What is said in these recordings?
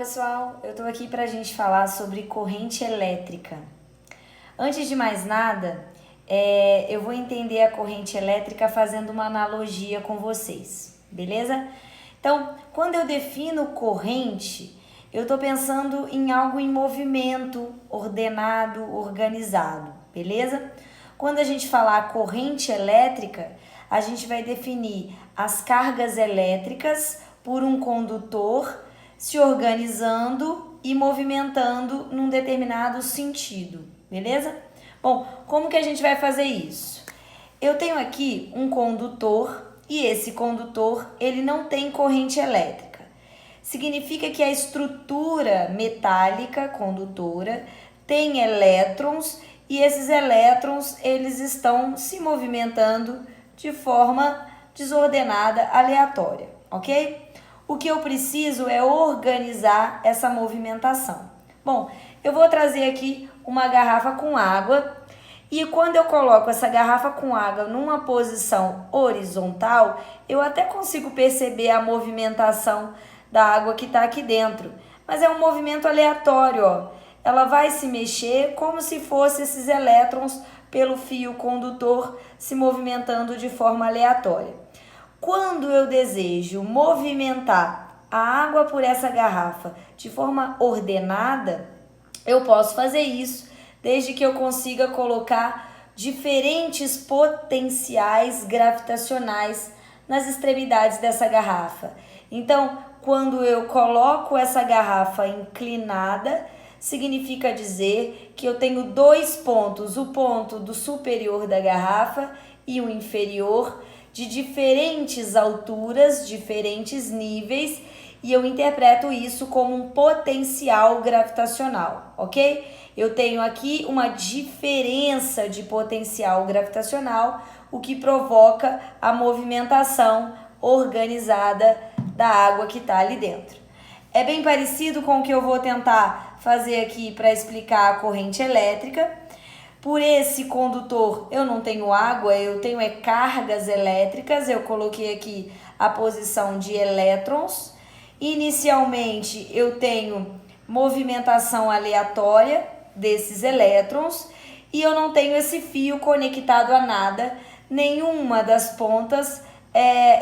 pessoal, eu estou aqui para a gente falar sobre corrente elétrica. Antes de mais nada, eu vou entender a corrente elétrica fazendo uma analogia com vocês, beleza? Então, quando eu defino corrente, eu estou pensando em algo em movimento, ordenado, organizado, beleza? Quando a gente falar corrente elétrica, a gente vai definir as cargas elétricas por um condutor se organizando e movimentando num determinado sentido, beleza? Bom, como que a gente vai fazer isso? Eu tenho aqui um condutor e esse condutor, ele não tem corrente elétrica. Significa que a estrutura metálica condutora tem elétrons e esses elétrons, eles estão se movimentando de forma desordenada, aleatória, ok? O que eu preciso é organizar essa movimentação. Bom, eu vou trazer aqui uma garrafa com água e quando eu coloco essa garrafa com água numa posição horizontal, eu até consigo perceber a movimentação da água que está aqui dentro, mas é um movimento aleatório, ó. Ela vai se mexer como se fosse esses elétrons pelo fio condutor se movimentando de forma aleatória. Quando eu desejo movimentar a água por essa garrafa de forma ordenada, eu posso fazer isso desde que eu consiga colocar diferentes potenciais gravitacionais nas extremidades dessa garrafa. Então, quando eu coloco essa garrafa inclinada, significa dizer que eu tenho dois pontos, o ponto do superior da garrafa e o inferior, de diferentes alturas, diferentes níveis, e eu interpreto isso como um potencial gravitacional, ok? Eu tenho aqui uma diferença de potencial gravitacional, o que provoca a movimentação organizada da água que está ali dentro. É bem parecido com o que eu vou tentar fazer aqui para explicar a corrente elétrica. Por esse condutor eu não tenho água, eu tenho cargas elétricas, eu coloquei aqui a posição de elétrons. Inicialmente eu tenho movimentação aleatória desses elétrons e eu não tenho esse fio conectado a nada, nenhuma das pontas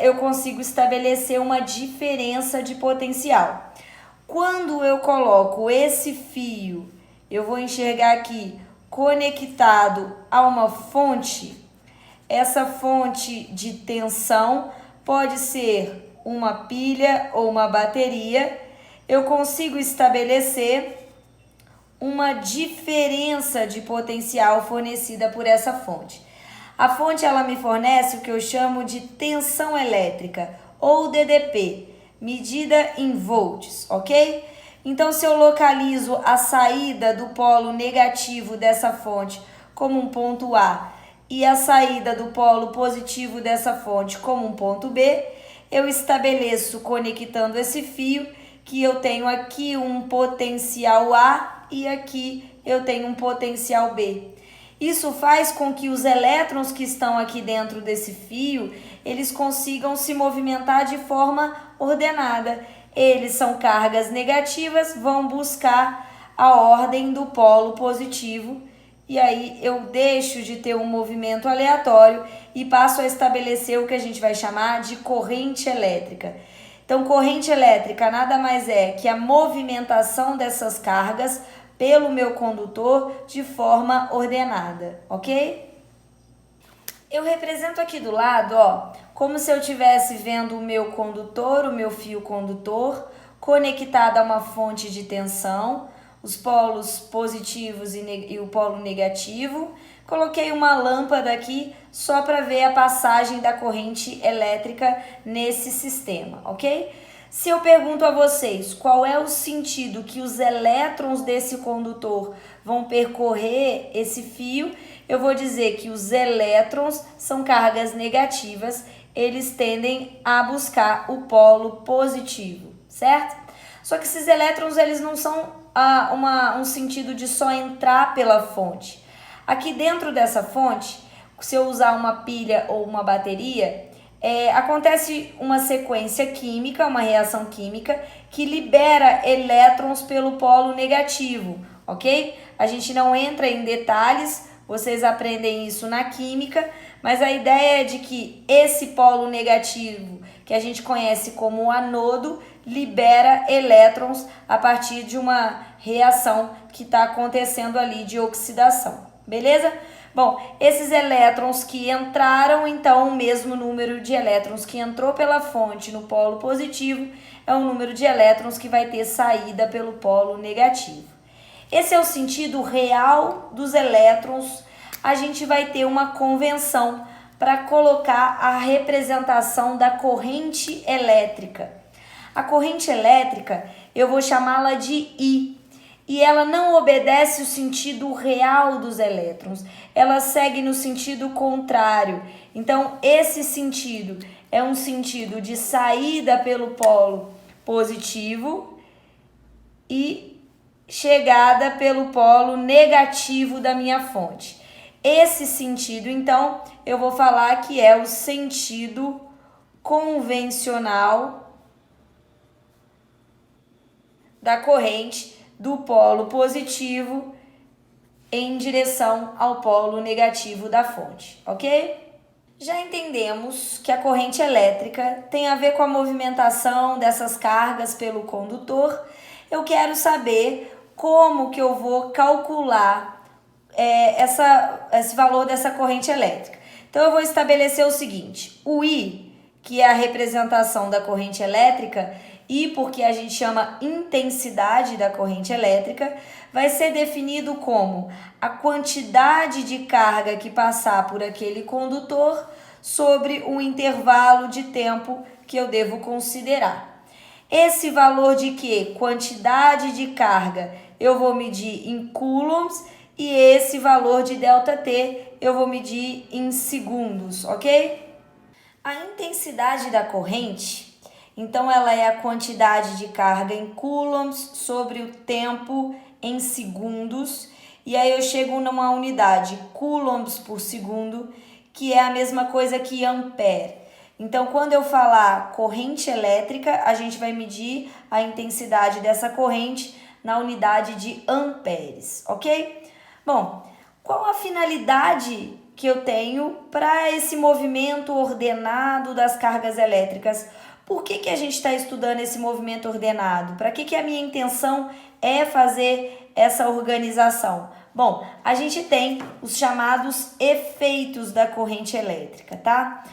eu consigo estabelecer uma diferença de potencial. Quando eu coloco esse fio, eu vou enxergar aqui conectado a uma fonte. Essa fonte de tensão pode ser uma pilha ou uma bateria. Eu consigo estabelecer uma diferença de potencial fornecida por essa fonte. A fonte ela me fornece o que eu chamo de tensão elétrica ou DDP, medida em volts, ok? Então, se eu localizo a saída do polo negativo dessa fonte como um ponto A e a saída do polo positivo dessa fonte como um ponto B, eu estabeleço, conectando esse fio, que eu tenho aqui um potencial A e aqui eu tenho um potencial B. Isso faz com que os elétrons que estão aqui dentro desse fio, eles consigam se movimentar de forma ordenada. Eles são cargas negativas, vão buscar a ordem do polo positivo e aí eu deixo de ter um movimento aleatório e passo a estabelecer o que a gente vai chamar de corrente elétrica. Então, corrente elétrica nada mais é que a movimentação dessas cargas pelo meu condutor de forma ordenada, ok? Eu represento aqui do lado, ó, como se eu estivesse vendo o meu condutor, o meu fio condutor, conectado a uma fonte de tensão, os polos positivos e o polo negativo. Coloquei uma lâmpada aqui só para ver a passagem da corrente elétrica nesse sistema, ok? Se eu pergunto a vocês qual é o sentido que os elétrons desse condutor vão percorrer esse fio, eu vou dizer que os elétrons são cargas negativas, eles tendem a buscar o polo positivo, certo? Só que esses elétrons, eles não são um sentido de só entrar pela fonte. Aqui dentro dessa fonte, se eu usar uma pilha ou uma bateria, acontece uma sequência química, uma reação química, que libera elétrons pelo polo negativo, ok? A gente não entra em detalhes, vocês aprendem isso na química, mas a ideia é de que esse polo negativo, que a gente conhece como anodo, libera elétrons a partir de uma reação que está acontecendo ali de oxidação, beleza? Bom, esses elétrons que entraram, então, o mesmo número de elétrons que entrou pela fonte no polo positivo é o número de elétrons que vai ter saída pelo polo negativo. Esse é o sentido real dos elétrons. A gente vai ter uma convenção para colocar a representação da corrente elétrica. A corrente elétrica, eu vou chamá-la de I. E ela não obedece o sentido real dos elétrons, ela segue no sentido contrário. Então, esse sentido é um sentido de saída pelo polo positivo e chegada pelo polo negativo da minha fonte. Esse sentido, então, eu vou falar que é o sentido convencional da corrente do polo positivo em direção ao polo negativo da fonte, ok? Já entendemos que a corrente elétrica tem a ver com a movimentação dessas cargas pelo condutor. Eu quero saber como que eu vou calcular esse valor dessa corrente elétrica. Então, eu vou estabelecer o seguinte, o I, que é a representação da corrente elétrica, I porque a gente chama intensidade da corrente elétrica, vai ser definido como a quantidade de carga que passar por aquele condutor sobre um intervalo de tempo que eu devo considerar. Esse valor de quê? Quantidade de carga eu vou medir em coulombs e esse valor de ΔT eu vou medir em segundos, ok? A intensidade da corrente, então, ela é a quantidade de carga em coulombs sobre o tempo em segundos. E aí eu chego numa unidade, coulombs por segundo, que é a mesma coisa que ampere. Então, quando eu falar corrente elétrica, a gente vai medir a intensidade dessa corrente na unidade de amperes, ok? Bom, qual a finalidade que eu tenho para esse movimento ordenado das cargas elétricas? Por que a gente está estudando esse movimento ordenado? Para que a minha intenção é fazer essa organização? Bom, a gente tem os chamados efeitos da corrente elétrica, tá?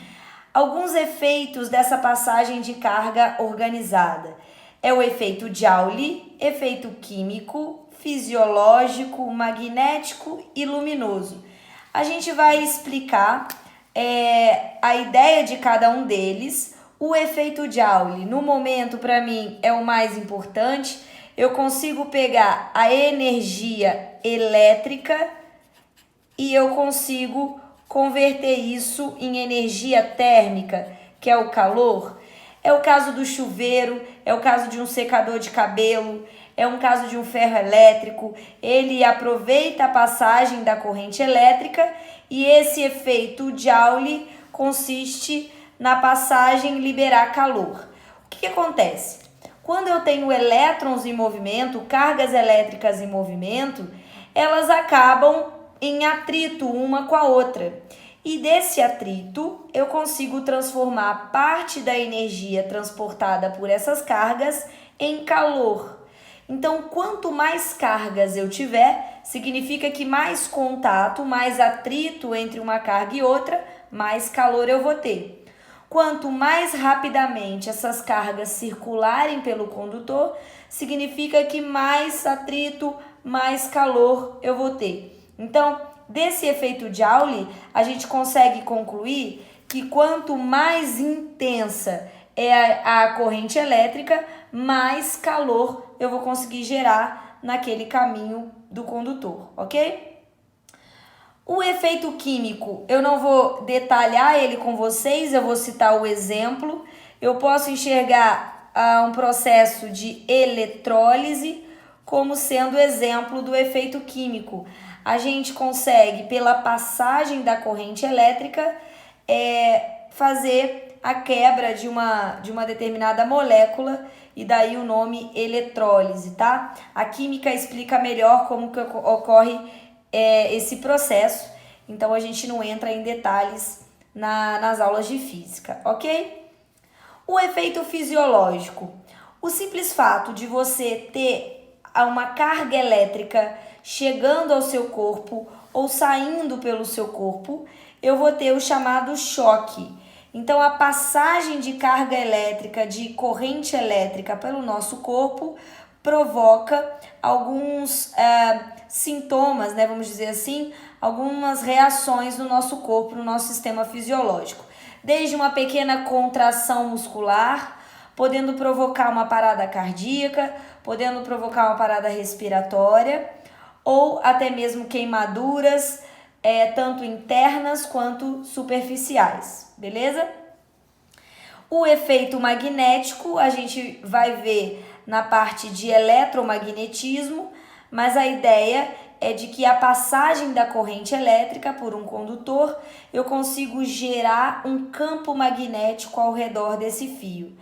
Alguns efeitos dessa passagem de carga organizada. É o efeito Joule, efeito químico, fisiológico, magnético e luminoso. A gente vai explicar a ideia de cada um deles. O efeito Joule, no momento, para mim, é o mais importante. Eu consigo pegar a energia elétrica e eu consigo converter isso em energia térmica, que é o calor. É o caso do chuveiro, é o caso de um secador de cabelo, é um caso de um ferro elétrico. Ele aproveita a passagem da corrente elétrica e esse efeito Joule consiste na passagem liberar calor. O que acontece? Quando eu tenho elétrons em movimento, cargas elétricas em movimento, elas acabam em atrito uma com a outra. E desse atrito, eu consigo transformar parte da energia transportada por essas cargas em calor. Então, quanto mais cargas eu tiver, significa que mais contato, mais atrito entre uma carga e outra, mais calor eu vou ter. Quanto mais rapidamente essas cargas circularem pelo condutor, significa que mais atrito, mais calor eu vou ter. Então, desse efeito Joule, a gente consegue concluir que quanto mais intensa é a corrente elétrica, mais calor eu vou conseguir gerar naquele caminho do condutor, ok? O efeito químico, eu não vou detalhar ele com vocês, eu vou citar o exemplo. Eu posso enxergar um processo de eletrólise como sendo exemplo do efeito químico. A gente consegue, pela passagem da corrente elétrica, fazer a quebra de uma determinada molécula e daí o nome eletrólise, tá? A química explica melhor como que ocorre esse processo, então a gente não entra em detalhes nas aulas de física, ok? O efeito fisiológico. O simples fato de você ter uma carga elétrica chegando ao seu corpo ou saindo pelo seu corpo, eu vou ter o chamado choque. Então, a passagem de carga elétrica, de corrente elétrica pelo nosso corpo, provoca alguns sintomas, né, vamos dizer assim, algumas reações no nosso corpo, no nosso sistema fisiológico. Desde uma pequena contração muscular, podendo provocar uma parada cardíaca, podendo provocar uma parada respiratória, ou até mesmo queimaduras, tanto internas quanto superficiais, beleza? O efeito magnético a gente vai ver na parte de eletromagnetismo, mas a ideia é de que a passagem da corrente elétrica por um condutor, eu consigo gerar um campo magnético ao redor desse fio.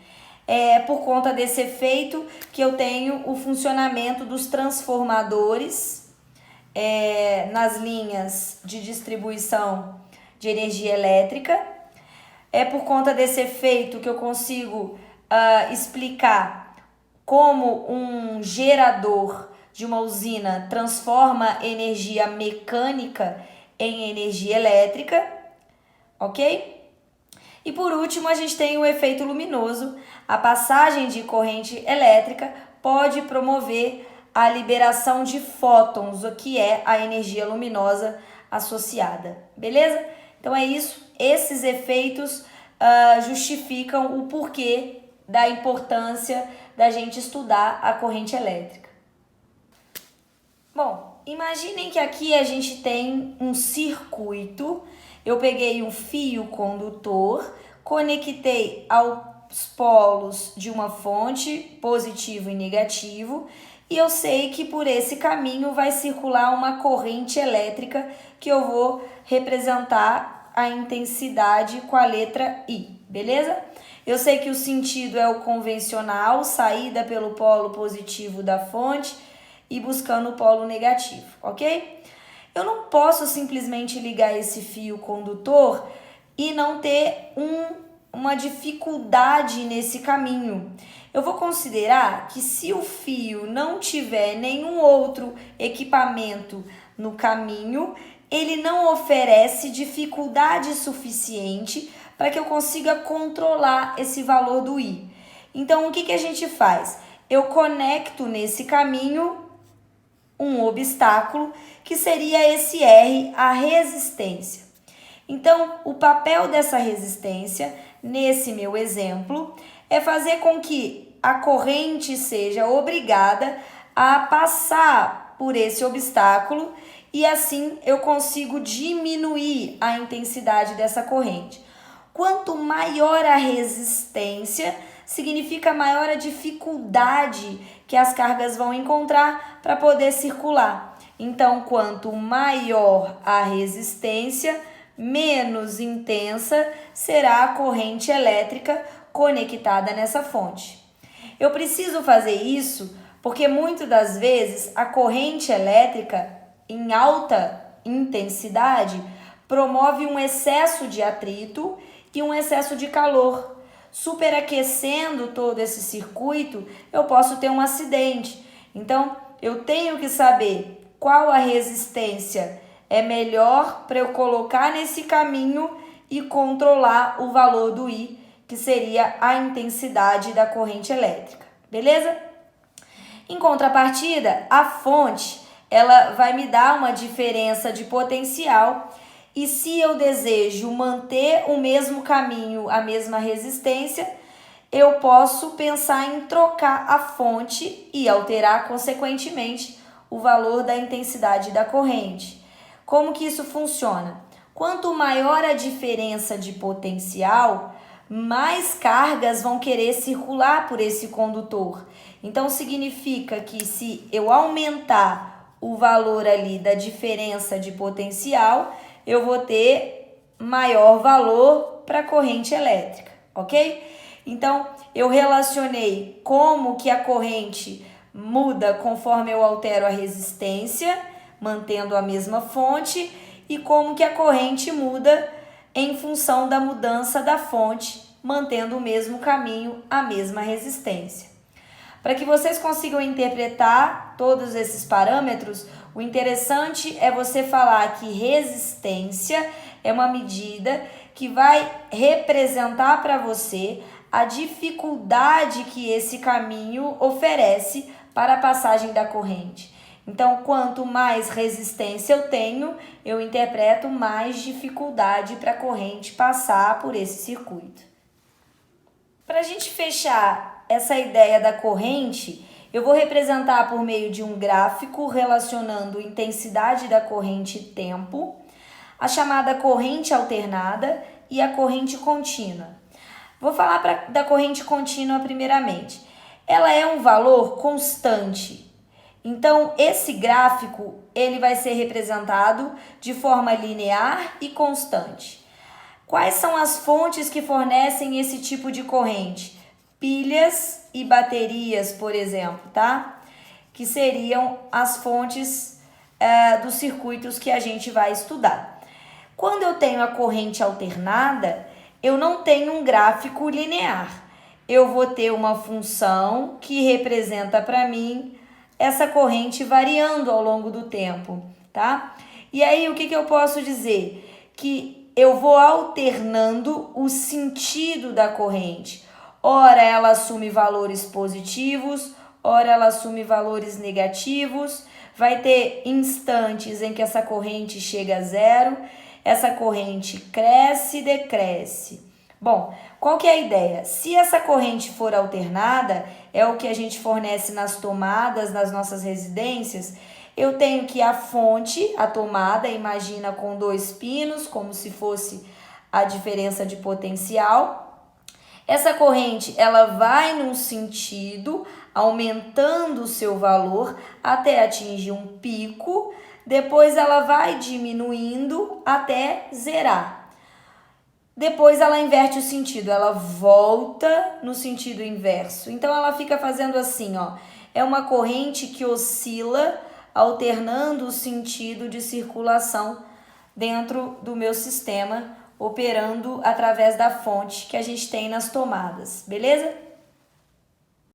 É por conta desse efeito que eu tenho o funcionamento dos transformadores nas linhas de distribuição de energia elétrica. É por conta desse efeito que eu consigo explicar como um gerador de uma usina transforma energia mecânica em energia elétrica, ok? E por último, a gente tem o efeito luminoso. A passagem de corrente elétrica pode promover a liberação de fótons, o que é a energia luminosa associada, beleza? Então é isso, esses efeitos justificam o porquê da importância da gente estudar a corrente elétrica. Bom, imaginem que aqui a gente tem um circuito. Eu peguei um fio condutor, conectei aos polos de uma fonte, positivo e negativo, e eu sei que por esse caminho vai circular uma corrente elétrica que eu vou representar a intensidade com a letra I, beleza? Eu sei que o sentido é o convencional, saída pelo polo positivo da fonte e buscando o polo negativo, ok? Eu não posso simplesmente ligar esse fio condutor e não ter uma dificuldade nesse caminho. Eu vou considerar que se o fio não tiver nenhum outro equipamento no caminho, ele não oferece dificuldade suficiente para que eu consiga controlar esse valor do I. Então, o que a gente faz? Eu conecto nesse caminho um obstáculo, que seria esse R, a resistência. Então, o papel dessa resistência, nesse meu exemplo, é fazer com que a corrente seja obrigada a passar por esse obstáculo e assim eu consigo diminuir a intensidade dessa corrente. Quanto maior a resistência, significa maior a dificuldade que as cargas vão encontrar para poder circular. Então, quanto maior a resistência, menos intensa será a corrente elétrica conectada nessa fonte. Eu preciso fazer isso porque muitas das vezes a corrente elétrica em alta intensidade promove um excesso de atrito e um excesso de calor. Superaquecendo todo esse circuito, eu posso ter um acidente. Então, eu tenho que saber qual a resistência é melhor para eu colocar nesse caminho e controlar o valor do I, que seria a intensidade da corrente elétrica. Beleza? Em contrapartida, a fonte, ela vai me dar uma diferença de potencial. E se eu desejo manter o mesmo caminho, a mesma resistência, eu posso pensar em trocar a fonte e alterar, consequentemente, o valor da intensidade da corrente. Como que isso funciona? Quanto maior a diferença de potencial, mais cargas vão querer circular por esse condutor. Então, significa que se eu aumentar o valor ali da diferença de potencial, eu vou ter maior valor para a corrente elétrica, ok? Então, eu relacionei como que a corrente muda conforme eu altero a resistência, mantendo a mesma fonte, e como que a corrente muda em função da mudança da fonte, mantendo o mesmo caminho, a mesma resistência. Para que vocês consigam interpretar todos esses parâmetros, o interessante é você falar que resistência é uma medida que vai representar para você a dificuldade que esse caminho oferece para a passagem da corrente. Então, quanto mais resistência eu tenho, eu interpreto mais dificuldade para a corrente passar por esse circuito. Para a gente fechar essa ideia da corrente, eu vou representar por meio de um gráfico relacionando intensidade da corrente e tempo, a chamada corrente alternada e a corrente contínua. Vou falar da corrente contínua primeiramente. Ela é um valor constante. Então, esse gráfico ele vai ser representado de forma linear e constante. Quais são as fontes que fornecem esse tipo de corrente? Pilhas e baterias, por exemplo, tá? Que seriam as fontes dos circuitos que a gente vai estudar. Quando eu tenho a corrente alternada, eu não tenho um gráfico linear. Eu vou ter uma função que representa para mim essa corrente variando ao longo do tempo, tá? E aí, o que eu posso dizer? Que eu vou alternando o sentido da corrente. Ora ela assume valores positivos, ora ela assume valores negativos. Vai ter instantes em que essa corrente chega a zero, essa corrente cresce e decresce. Bom, qual que é a ideia? Se essa corrente for alternada, é o que a gente fornece nas tomadas, nas nossas residências, eu tenho que a fonte, a tomada, imagina com 2 pinos, como se fosse a diferença de potencial. Essa corrente, ela vai num sentido, aumentando o seu valor até atingir um pico, depois ela vai diminuindo até zerar. Depois ela inverte o sentido, ela volta no sentido inverso. Então ela fica fazendo assim, ó. É uma corrente que oscila, alternando o sentido de circulação dentro do meu sistema, operando através da fonte que a gente tem nas tomadas, beleza?